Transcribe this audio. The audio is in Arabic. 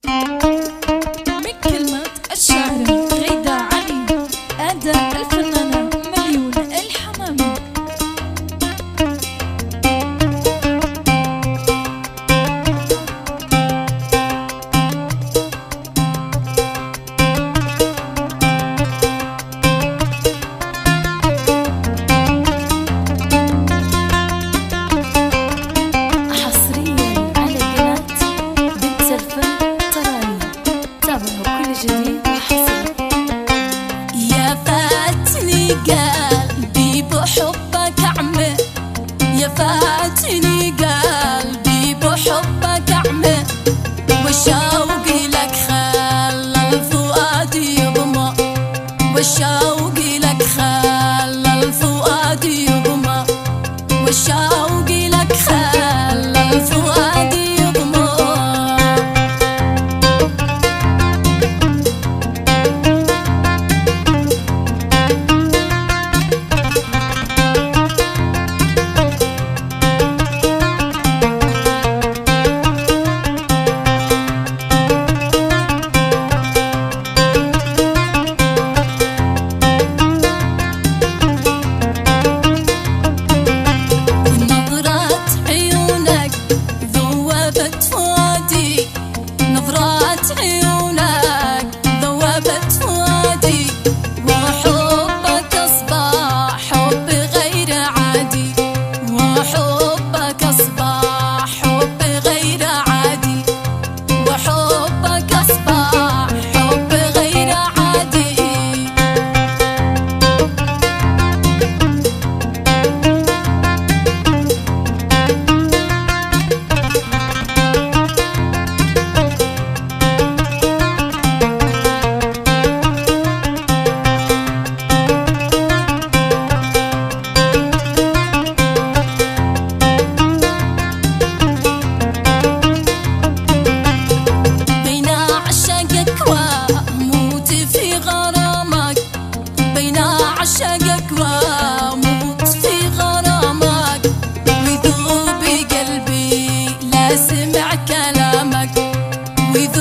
من كلمات الشاعرة غيدة علي، أداء الفنانة مليون الحمامي. يا فاتني قلبي بحبك أعمى، يا فاتني قلبي بحبك أعمى، والشوق لك خلى الفؤاد يغمى، والشوق لك خلى الفؤاد يغمى، والشوق لك خلى الفؤاد يغمى. عيونك ذوبت فؤادي، وحبك أصبح حب غير عادي، وحبك أصبح حب غير عادي، وحبك أصبح حب غير عادي. أعشقك وأموت في غرامك، ويذوب قلبي لا سمع كلامك، ويذوب